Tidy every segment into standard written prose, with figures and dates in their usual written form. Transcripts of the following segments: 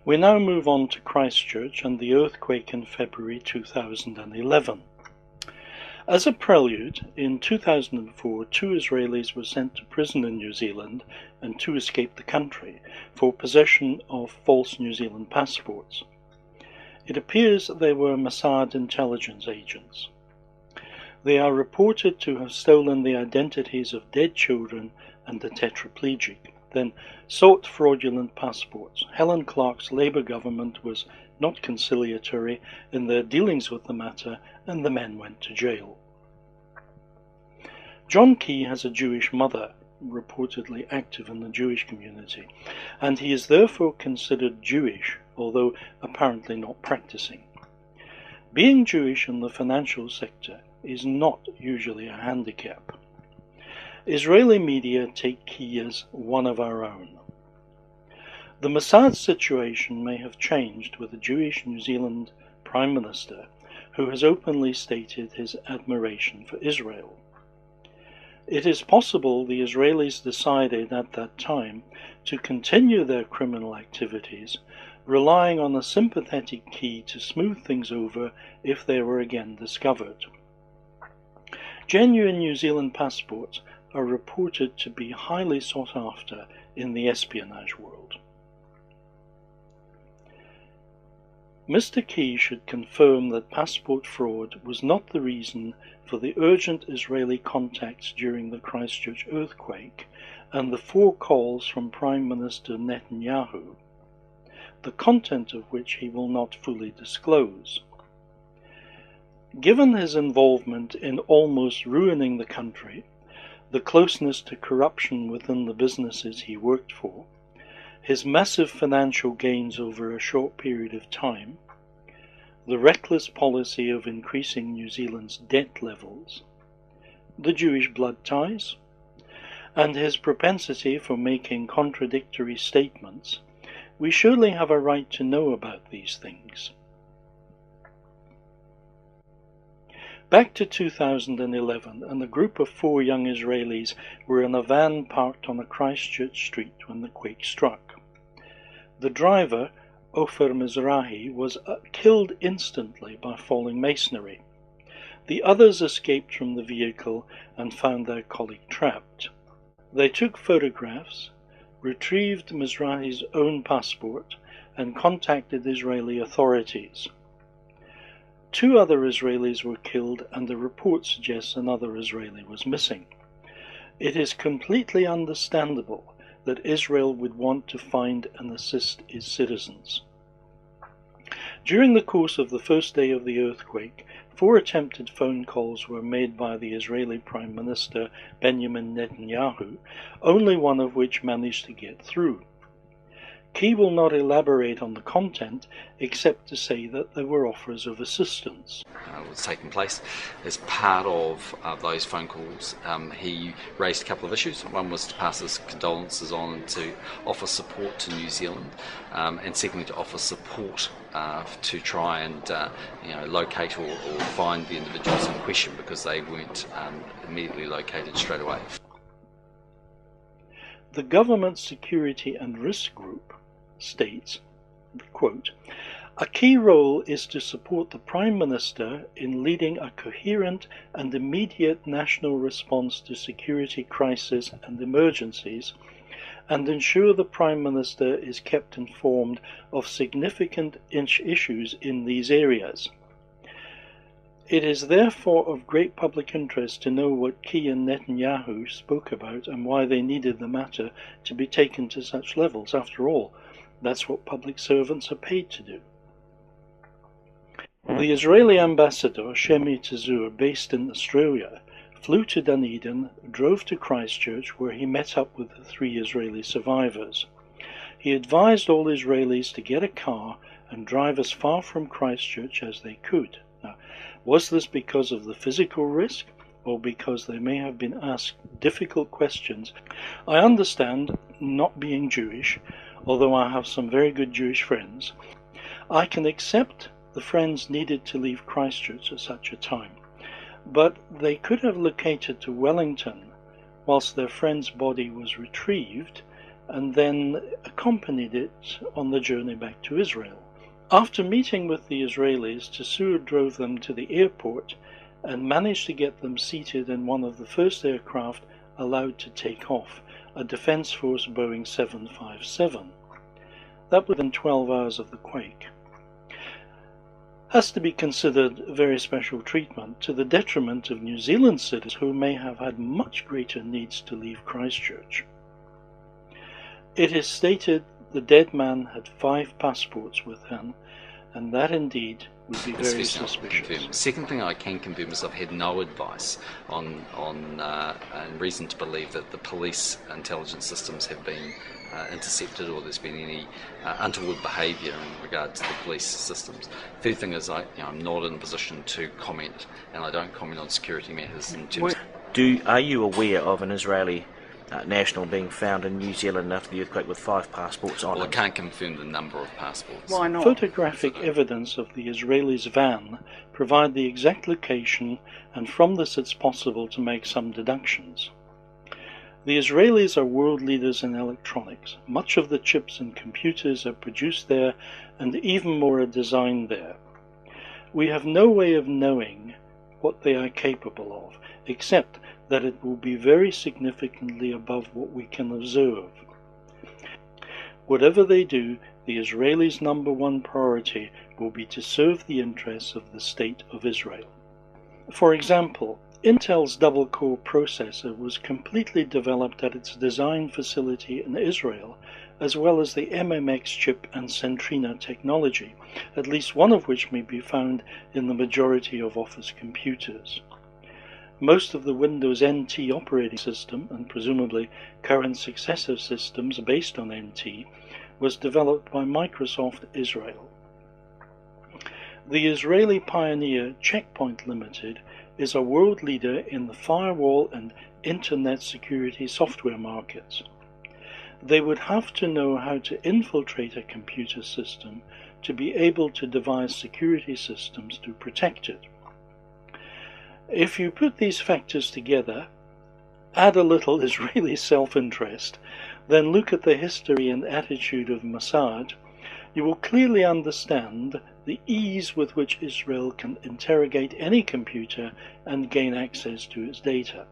We now move on to Christchurch and the earthquake in February 2011. As a prelude, in 2004, 2 Israelis were sent to prison in New Zealand and 2 escaped the country for possession of false New Zealand passports. It appears they were Mossad intelligence agents. They are reported to have stolen the identities of dead children and a tetraplegic, then sought fraudulent passports. Helen Clark's Labour government was not conciliatory in their dealings with the matter, and the men went to jail. John Key has a Jewish mother, reportedly active in the Jewish community, and he is therefore considered Jewish, although apparently not practicing. Being Jewish in the financial sector is not usually a handicap. Israeli media take Key as one of our own. The Mossad situation may have changed with a Jewish New Zealand Prime Minister who has openly stated his admiration for Israel. It is possible the Israelis decided at that time to continue their criminal activities, relying on a sympathetic Key to smooth things over if they were again discovered. Genuine New Zealand passports are reported to be highly sought after in the espionage world. Mr. Key should confirm that passport fraud was not the reason for the urgent Israeli contacts during the Christchurch earthquake and the 4 calls from Prime Minister Netanyahu, the content of which he will not fully disclose. Given his involvement in almost ruining the country, the closeness to corruption within the businesses he worked for, his massive financial gains over a short period of time, the reckless policy of increasing New Zealand's debt levels, the Jewish blood ties, and his propensity for making contradictory statements, we surely have a right to know about these things. Back to 2011, and a group of 4 young Israelis were in a van parked on a Christchurch street when the quake struck. The driver, Ofer Mizrahi, was killed instantly by falling masonry. The others escaped from the vehicle and found their colleague trapped. They took photographs, retrieved Mizrahi's own passport, and contacted Israeli authorities. 2 other Israelis were killed, and the report suggests another Israeli was missing. It is completely understandable that Israel would want to find and assist its citizens. During the course of the first day of the earthquake, 4 attempted phone calls were made by the Israeli Prime Minister Benjamin Netanyahu, only one of which managed to get through. Key will not elaborate on the content, except to say that there were offers of assistance. Was taking place. As part of those phone calls, he raised a couple of issues. One was to pass his condolences on and to offer support to New Zealand, and secondly to offer support to try and locate or find the individuals in question, because they weren't immediately located straight away. The Government Security and Risk Group states, quote, "A key role is to support the Prime Minister in leading a coherent and immediate national response to security crises and emergencies, and ensure the Prime Minister is kept informed of significant issues in these areas. It is therefore of great public interest to know what Key and Netanyahu spoke about and why they needed the matter to be taken to such levels. After all, that's what public servants are paid to do." The Israeli ambassador, Shemi Tazur, based in Australia, flew to Dunedin, drove to Christchurch, where he met up with the 3 Israeli survivors. He advised all Israelis to get a car and drive as far from Christchurch as they could. Now, was this because of the physical risk, or because they may have been asked difficult questions? I understand, not being Jewish, although I have some very good Jewish friends, I can accept the friends needed to leave Christchurch at such a time, but they could have located to Wellington whilst their friend's body was retrieved, and then accompanied it on the journey back to Israel. After meeting with the Israelis, Tissot drove them to the airport and managed to get them seated in one of the first aircraft allowed to take off, a Defense Force Boeing 757. That within 12 hours of the quake. Has to be considered very special treatment to the detriment of New Zealand citizens who may have had much greater needs to leave Christchurch. It is stated the dead man had 5 passports with him, and that indeed would be very suspicious. Second thing I can confirm is I've had no advice on and reason to believe that the police intelligence systems have been intercepted or there's been any untoward behaviour in regard to the police systems. Third thing is I'm not in a position to comment, and I don't comment on security matters. Are you aware of an Israeli national being found in New Zealand after the earthquake with 5 passports on Well, him? I can't confirm the number of passports. Why not? Photographic evidence of the Israelis' van provide the exact location, and from this it's possible to make some deductions. The Israelis are world leaders in electronics. Much of the chips and computers are produced there, and even more are designed there. We have no way of knowing what they are capable of, except that it will be very significantly above what we can observe. Whatever they do, the Israelis' number one priority will be to serve the interests of the State of Israel. For example, Intel's double-core processor was completely developed at its design facility in Israel, as well as the MMX chip and Centrina technology, at least one of which may be found in the majority of Office computers. Most of the Windows NT operating system, and presumably current successor systems based on NT, was developed by Microsoft Israel. The Israeli pioneer Checkpoint Limited is a world leader in the firewall and internet security software markets. They would have to know how to infiltrate a computer system to be able to devise security systems to protect it. If you put these factors together, add a little Israeli self-interest, then look at the history and attitude of Mossad, you will clearly understand the ease with which Israel can interrogate any computer and gain access to its data.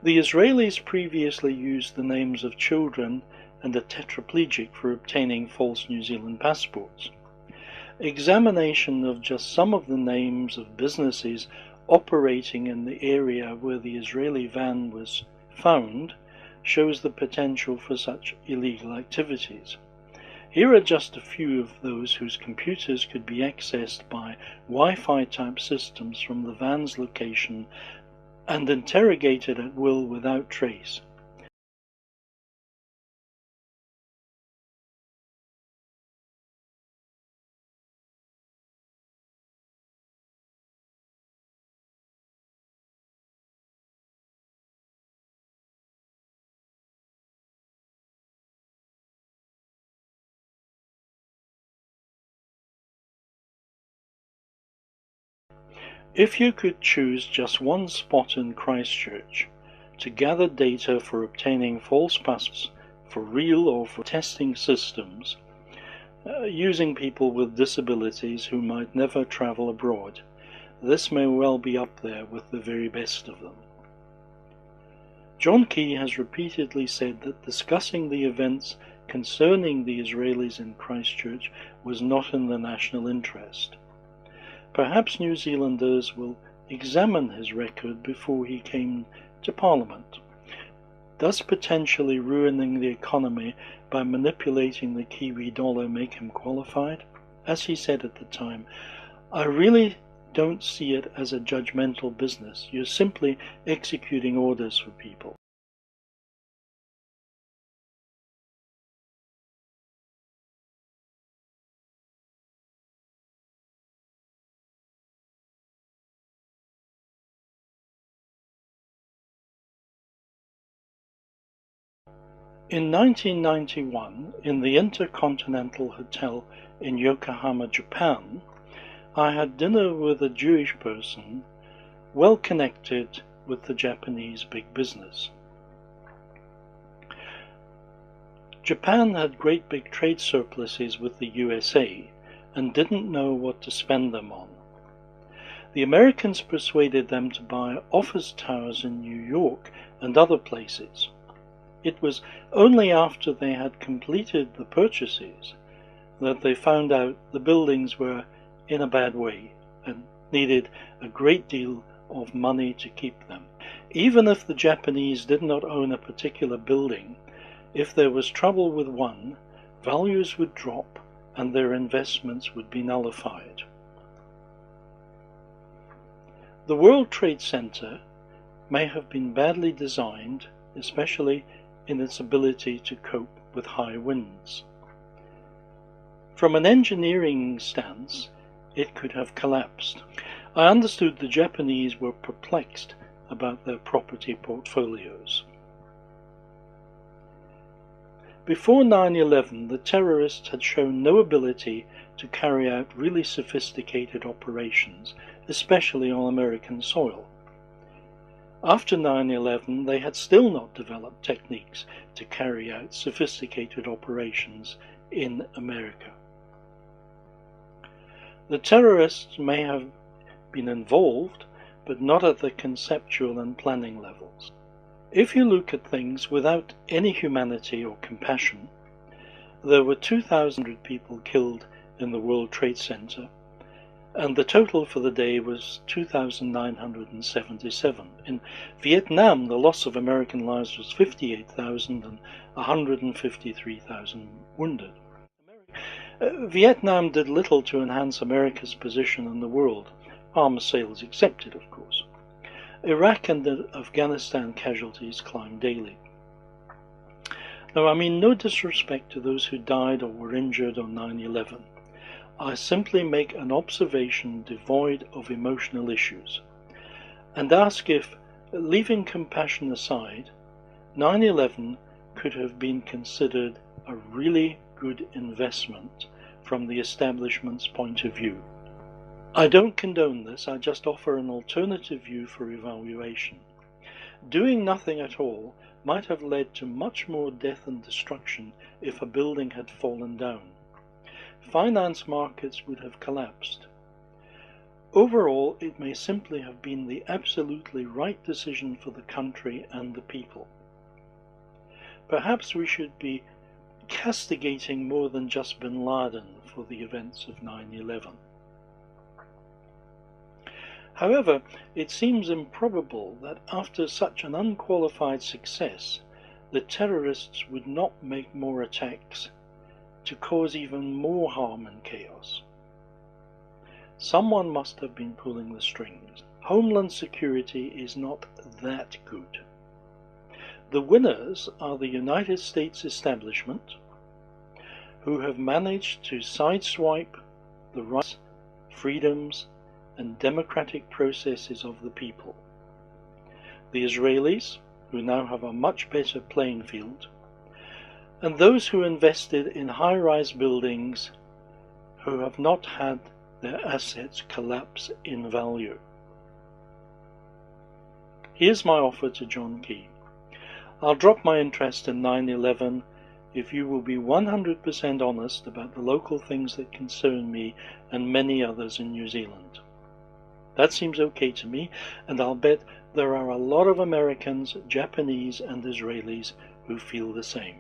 The Israelis previously used the names of children and a tetraplegic for obtaining false New Zealand passports. Examination of just some of the names of businesses operating in the area where the Israeli van was found shows the potential for such illegal activities. Here are just a few of those whose computers could be accessed by Wi-Fi type systems from the van's location and interrogated at will without trace. If you could choose just one spot in Christchurch to gather data for obtaining false passports for real or for testing systems, using people with disabilities who might never travel abroad, this may well be up there with the very best of them. John Key has repeatedly said that discussing the events concerning the Israelis in Christchurch was not in the national interest. Perhaps New Zealanders will examine his record before he came to Parliament, thus potentially ruining the economy by manipulating the Kiwi dollar make him qualified. As he said at the time, "I really don't see it as a judgmental business. You're simply executing orders for people." In 1991, in the Intercontinental Hotel in Yokohama, Japan, I had dinner with a Jewish person well connected with the Japanese big business. Japan had great big trade surpluses with the USA and didn't know what to spend them on. The Americans persuaded them to buy office towers in New York and other places. It was only after they had completed the purchases that they found out the buildings were in a bad way and needed a great deal of money to keep them. Even if the Japanese did not own a particular building, if there was trouble with one, values would drop and their investments would be nullified. The World Trade Center may have been badly designed, especially in its ability to cope with high winds. From an engineering stance, it could have collapsed. I understood the Japanese were perplexed about their property portfolios. Before 9/11, the terrorists had shown no ability to carry out really sophisticated operations, especially on American soil. After 9/11, they had still not developed techniques to carry out sophisticated operations in America. The terrorists may have been involved, but not at the conceptual and planning levels. If you look at things without any humanity or compassion, there were 2,000 people killed in the World Trade Center, and the total for the day was 2,977. In Vietnam, the loss of American lives was 58,000 and 153,000 wounded. Vietnam did little to enhance America's position in the world, arms sales excepted, of course. Iraq and Afghanistan casualties climbed daily. Now, I mean no disrespect to those who died or were injured on 9/11. I simply make an observation devoid of emotional issues, and ask if, leaving compassion aside, 9/11 could have been considered a really good investment from the establishment's point of view. I don't condone this, I just offer an alternative view for evaluation. Doing nothing at all might have led to much more death and destruction if a building had fallen down. Finance markets would have collapsed. Overall, it may simply have been the absolutely right decision for the country and the people. Perhaps we should be castigating more than just bin Laden for the events of 9/11. However, it seems improbable that after such an unqualified success, the terrorists would not make more attacks to cause even more harm and chaos. Someone must have been pulling the strings. Homeland security is not that good. The winners are the United States establishment, who have managed to sideswipe the rights, freedoms, and democratic processes of the people. The Israelis, who now have a much better playing field, and those who invested in high-rise buildings who have not had their assets collapse in value. Here's my offer to John Key. I'll drop my interest in 9/11 if you will be 100% honest about the local things that concern me and many others in New Zealand. That seems okay to me, and I'll bet there are a lot of Americans, Japanese and Israelis who feel the same.